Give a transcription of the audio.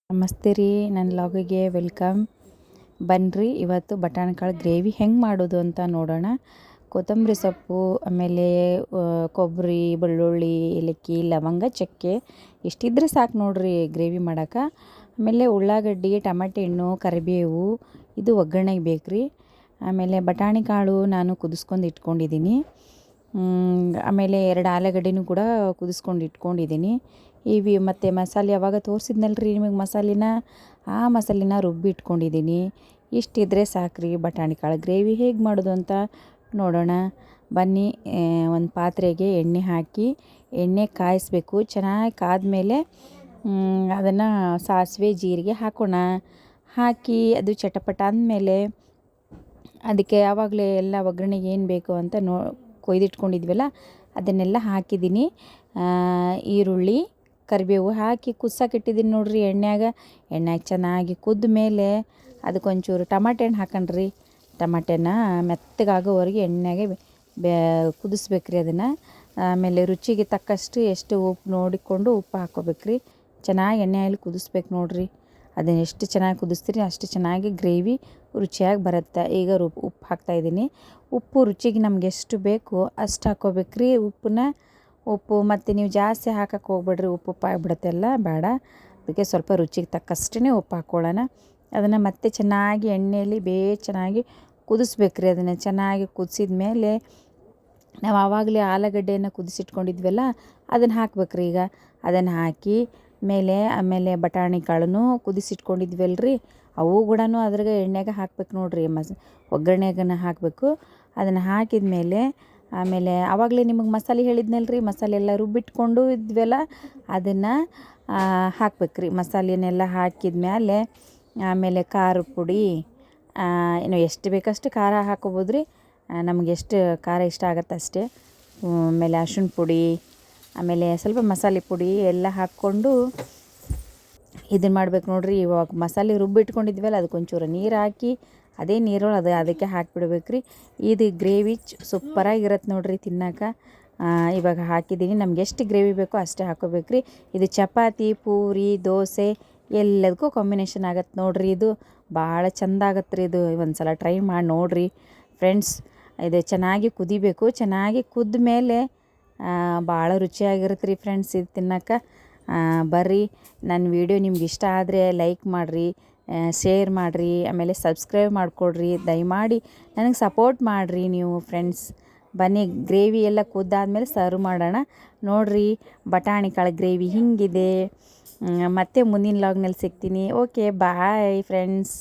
ನಮಸ್ತೆ ರೀ, ನನ್ನ ಲಾಗಿಗೆ ವೆಲ್ಕಮ್. ಬನ್ನಿರಿ, ಇವತ್ತು ಬಟಾಣಿಕಾಳು ಗ್ರೇವಿ ಹೆಂಗೆ ಮಾಡೋದು ಅಂತ ನೋಡೋಣ. ಕೊತ್ತಂಬರಿ ಸೊಪ್ಪು, ಆಮೇಲೆ ಕೊಬ್ಬರಿ, ಬೆಳ್ಳುಳ್ಳಿ, ಏಲಕ್ಕಿ, ಲವಂಗ, ಚಕ್ಕೆ ಇಷ್ಟಿದ್ರೆ ಸಾಕು ನೋಡ್ರಿ ಗ್ರೇವಿ ಮಾಡೋಕೆ. ಆಮೇಲೆ ಉಳ್ಳಾಗಡ್ಡಿ, ಟಮಾಟೆ ಹಣ್ಣು, ಕರಿಬೇವು ಇದು ಒಗ್ಗರಣೆಗೆ ಬೇಕು ರೀ. ಆಮೇಲೆ ಬಟಾಣಿಕಾಳು ನಾನು ಕುದಿಸ್ಕೊಂಡು ಇಟ್ಕೊಂಡಿದ್ದೀನಿ. ಆಮೇಲೆ 2 ಆಲೂಗಡ್ಡೆನೂ ಕೂಡ ಕುದಿಸ್ಕೊಂಡು ಇಟ್ಕೊಂಡಿದ್ದೀನಿ. ಮತ್ತು ಮಸಾಲೆ ಯಾವಾಗ ತೋರಿಸಿದ್ನಲ್ರಿ ನಿಮಗೆ ಮಸಾಲೆನ, ಆ ಮಸಾಲೆನ ರುಬ್ಬಿ ಇಟ್ಕೊಂಡಿದ್ದೀನಿ. ಇಷ್ಟಿದ್ರೆ ಸಾಕ್ರಿ ಬಟಾಣಿಕಾಳು ಗ್ರೇವಿ ಹೇಗೆ ಮಾಡೋದು ಅಂತ ನೋಡೋಣ ಬನ್ನಿ. ಒಂದು ಪಾತ್ರೆಗೆ ಎಣ್ಣೆ ಹಾಕಿ ಎಣ್ಣೆ ಕಾಯಿಸ್ಬೇಕು. ಚೆನ್ನಾಗಿ ಕಾದ್ಮೇಲೆ ಅದನ್ನು ಸಾಸಿವೆ ಜೀರಿಗೆ ಹಾಕೋಣ. ಹಾಕಿ ಅದು ಚಟಪಟ ಅಂದಮೇಲೆ ಅದಕ್ಕೆ ಆವಾಗಲೇ ಎಲ್ಲ ಒಗ್ಗರಣೆಗೆ ಏನು ಬೇಕು ಅಂತ ಕೊಯ್ದಿಟ್ಕೊಂಡಿದ್ವಲ್ಲ ಅದನ್ನೆಲ್ಲ ಹಾಕಿದ್ದೀನಿ. ಈರುಳ್ಳಿ, ಕರಿಬೇವು ಹಾಕಿ ಕುದ್ಸಕ್ಕಿಟ್ಟಿದ್ದೀನಿ ನೋಡ್ರಿ ಎಣ್ಣೆಗೆ ಚೆನ್ನಾಗಿ ಕುದ್ದ ಮೇಲೆ ಅದಕ್ಕೊಂಚೂರು ಟಮಾಟೆ ಹಣ್ಣು ಹಾಕಣ್ರಿ. ಟಮಾಟೆನ ಮೆತ್ತಗಾಗೋವರೆಗೆ ಎಣ್ಣೆಗೆ ಕುದಿಸ್ಬೇಕ್ರಿ ಅದನ್ನು. ಆಮೇಲೆ ರುಚಿಗೆ ತಕ್ಕಷ್ಟು ಎಷ್ಟು ಉಪ್ಪು ನೋಡಿಕೊಂಡು ಉಪ್ಪು ಹಾಕ್ಕೋಬೇಕ್ರಿ. ಚೆನ್ನಾಗಿ ಎಣ್ಣೆಯಲ್ಲಿ ಕುದಿಸ್ಬೇಕು ನೋಡ್ರಿ. ಅದನ್ನು ಎಷ್ಟು ಚೆನ್ನಾಗಿ ಕುದಿಸ್ತೀರಿ ಅಷ್ಟು ಚೆನ್ನಾಗಿ ಗ್ರೇವಿ ರುಚಿಯಾಗಿ ಬರುತ್ತೆ. ಈಗ ಉಪ್ಪು ಹಾಕ್ತಾಯಿದ್ದೀನಿ. ಉಪ್ಪು ರುಚಿಗೆ ನಮ್ಗೆ ಎಷ್ಟು ಬೇಕು ಅಷ್ಟು ಹಾಕ್ಕೋಬೇಕ್ರಿ ಉಪ್ಪು ಮತ್ತು ನೀವು ಜಾಸ್ತಿ ಹಾಕಕ್ಕೆ ಹೋಗ್ಬೇಡ್ರಿ, ಉಪ್ಪು ಆಗಿಬಿಡುತ್ತೆ ಎಲ್ಲ ಬೇಡ. ಅದಕ್ಕೆ ಸ್ವಲ್ಪ ರುಚಿಗೆ ತಕ್ಕಷ್ಟೇ ಉಪ್ಪು ಹಾಕ್ಕೊಳ್ಳೋಣ. ಅದನ್ನು ಮತ್ತೆ ಚೆನ್ನಾಗಿ ಎಣ್ಣೆಯಲ್ಲಿ ಚೆನ್ನಾಗಿ ಕುದಿಸ್ಬೇಕ್ರಿ. ಅದನ್ನು ಚೆನ್ನಾಗಿ ಕುದಿಸಿದ ಮೇಲೆ ನಾವು ಆವಾಗಲೇ ಆಲೂಗಡ್ಡೆಯನ್ನು ಕುದಿಸಿಟ್ಕೊಂಡಿದ್ವಲ್ಲ ಅದನ್ನು ಹಾಕ್ಬೇಕ್ರಿ. ಈಗ ಅದನ್ನು ಹಾಕಿ ಆಮೇಲೆ ಬಟಾಣಿ ಕಾಳನ್ನು ಕುದಿಸಿಟ್ಕೊಂಡಿದ್ವಲ್ರಿ ಅವು ಕೂಡ ಅದ್ರಾಗ ಎಣ್ಣೆಗೆ ಹಾಕ್ಬೇಕು ನೋಡ್ರಿ. ಒಗ್ಗರಣೆಗನ್ನು ಹಾಕಬೇಕು. ಅದನ್ನು ಹಾಕಿದ ಆಮೇಲೆ ಆವಾಗಲೇ ನಿಮಗೆ ಮಸಾಲೆ ಹೇಳಿದ್ನಲ್ರಿ, ಮಸಾಲೆ ಎಲ್ಲ ರುಬ್ಬಿಟ್ಕೊಂಡು ಇದ್ವಲ್ಲ ಅದನ್ನು ಹಾಕ್ಬೇಕ್ರಿ. ಮಸಾಲೆನೆಲ್ಲ ಹಾಕಿದ ಮೇಲೆ ಆಮೇಲೆ ಖಾರದ ಪುಡಿ, ಇನ್ನು ಎಷ್ಟು ಬೇಕಷ್ಟು ಖಾರ ಹಾಕೋಬೋದು ರೀ. ನಮಗೆ ಎಷ್ಟು ಖಾರ ಇಷ್ಟ ಆಗುತ್ತೆ ಅಷ್ಟೇ. ಆಮೇಲೆ ಅರಿಶಿಣ ಪುಡಿ, ಆಮೇಲೆ ಸ್ವಲ್ಪ ಮಸಾಲೆ ಪುಡಿ ಎಲ್ಲ ಹಾಕ್ಕೊಂಡು ಇದನ್ನು ಮಾಡ್ಬೇಕು ನೋಡ್ರಿ. ಇವಾಗ ಮಸಾಲೆ ರುಬ್ಬಿಟ್ಕೊಂಡಿದ್ವಲ್ಲ ಅದಕ್ಕೊಂಚೂರು ನೀರು ಹಾಕಿ ಅದೇ ನೀರೊಳಗೆ ಅದಕ್ಕೆ ಹಾಕಿಬಿಡ್ಬೇಕ್ರಿ. ಇದು ಗ್ರೇವಿ ಸೂಪರಾಗಿರುತ್ತೆ ನೋಡ್ರಿ ತಿನ್ನೋಕೆ. ಇವಾಗ ಹಾಕಿದ್ದೀನಿ. ನಮ್ಗೆ ಎಷ್ಟು ಗ್ರೇವಿ ಬೇಕೋ ಅಷ್ಟೇ ಹಾಕೋಬೇಕ್ರಿ. ಇದು ಚಪಾತಿ, ಪೂರಿ, ದೋಸೆ ಎಲ್ಲದಕ್ಕೂ ಕಾಂಬಿನೇಷನ್ ಆಗತ್ತೆ ನೋಡ್ರಿ. ಇದು ಭಾಳ ಚೆಂದ ಆಗತ್ತೆ ರೀ. ಇದು ಒಂದು ಸಲ ಟ್ರೈ ಮಾಡಿ ನೋಡಿರಿ ಫ್ರೆಂಡ್ಸ್. ಇದು ಚೆನ್ನಾಗಿ ಕುದಿಬೇಕು. ಚೆನ್ನಾಗಿ ಕುದ್ದ ಮೇಲೆ ಭಾಳ ರುಚಿಯಾಗಿರುತ್ತೆ ರೀ ಫ್ರೆಂಡ್ಸ್ ಇದು ತಿನ್ನೋಕೆ. ಬರ್ರಿ, ನನ್ನ ವಿಡಿಯೋ ನಿಮ್ಗೆ ಇಷ್ಟ ಆದರೆ ಲೈಕ್ ಮಾಡಿರಿ, ಶೇರ್ ಮಾಡಿರಿ, ಆಮೇಲೆ ಸಬ್ಸ್ಕ್ರೈಬ್ ಮಾಡಿಕೊಡ್ರಿ. ದಯಮಾಡಿ ನನಗೆ ಸಪೋರ್ಟ್ ಮಾಡಿರಿ ನೀವು ಫ್ರೆಂಡ್ಸ್. ಬನ್ನಿ, ಗ್ರೇವಿ ಎಲ್ಲ ಕುದ್ದಾದ್ಮೇಲೆ ಸರ್ವ್ ಮಾಡೋಣ ನೋಡಿರಿ. ಬಟಾಣಿಕಾಳು ಗ್ರೇವಿ ಹಿಂಗಿದೆ. ಮತ್ತೆ ಮುಂದಿನ ಲಾಗ್ನಲ್ಲಿ ಸಿಗ್ತೀನಿ. Okay, bye friends.